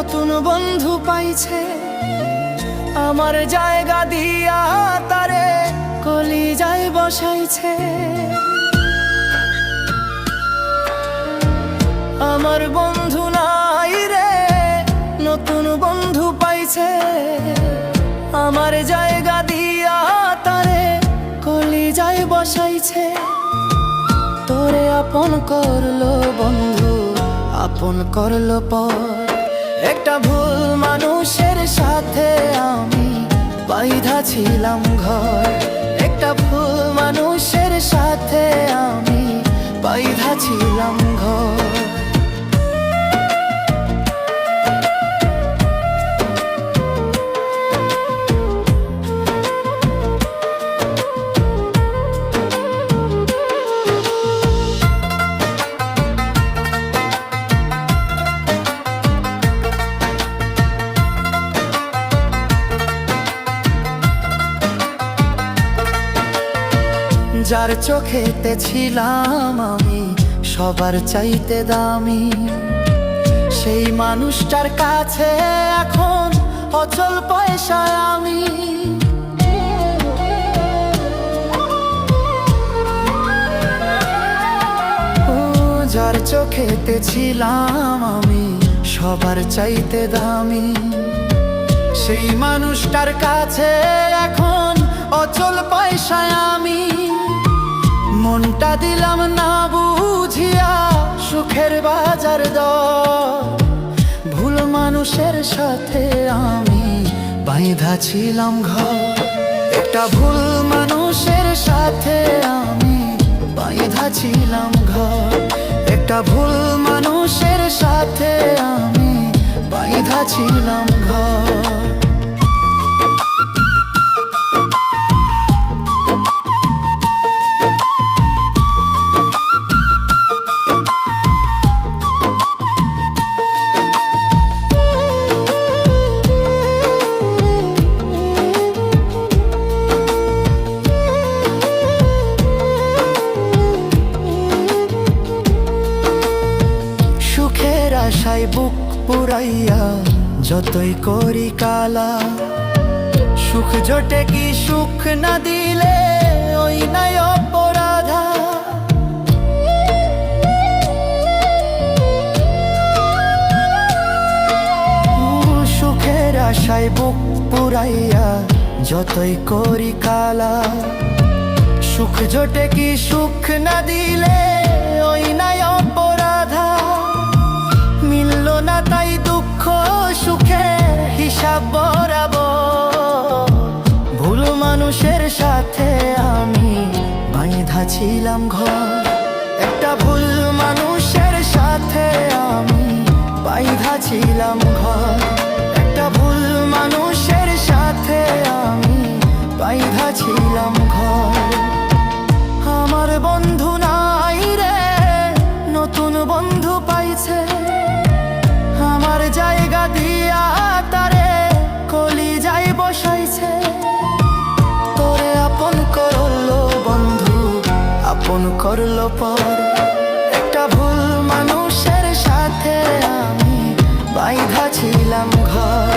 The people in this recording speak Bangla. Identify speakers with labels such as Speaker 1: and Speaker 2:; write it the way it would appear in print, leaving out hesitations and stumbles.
Speaker 1: নতুন বন্ধু পাইছে, আমার জায়গা দিয়া তারে কলিজায় বসাইছে। আমার বন্ধু নাই রে, নতুন বন্ধু পাইছে, আমার জায়গা দিয়া তারে কলিজায় বসাইছে। তোরে আপন করলো বন্ধু, আপন করলো পর। একটা ভুল মানুষের সাথে আমি বাইধা ছিলাম ঘর। একটা ভুল মানুষের সাথে আমি বাইধা ছিলাম ঘর। যার চোখেতে ছিলাম আমি সবার চাইতে দামি, সেই মানুষটার কাছে এখন অচল পয়সায় আমি। যার চোখেতে ছিলাম আমি সবার চাইতে দামি, সেই মানুষটার কাছে এখন অচল পয়সায় আমি। মনটা দিলাম না বুঝিয়া সুখের বাজার দর। ভুল মানুষের সাথে আমি বাইধা ছিলাম ঘর। একটা ভুল মানুষের সাথে আমি বাইধা ছিলাম ঘর। একটা ভুল মানুষের সাথে আমি বাইধা ছিলাম ঘর। আশায় বুক পুরাইয়া যতই করি কালা, সুখ জোটে কি সুখ না দিলে ওই নাই অপরাধা। সুখের আশায় বুক পুরাইয়া যতই করি কালা, সুখ জোটে কি সুখ না দিলে ওই নাই অপরাধা। মিলল না তাই দুঃখ সুখে হিসাব বরাবর। ভুল মানুষের সাথে আমি বাইধা ছিলাম ঘর। একটা ভুল মানুষের সাথে আমি বাইধা ছিলাম ঘর। একটা ভুল মানুষের সাথে আমি বাইধা ছিলাম ঘর। আমার বন্ধু নাই রে, নতুন বন্ধু পাইছে, আমার জায়গা দিয়া তারে কলিজায় বসাইছে। তোরে আপন করলো বন্ধু, আপন করলো পর। একটা ভুল মানুষের সাথে আমি বাইধা ছিলাম ঘর।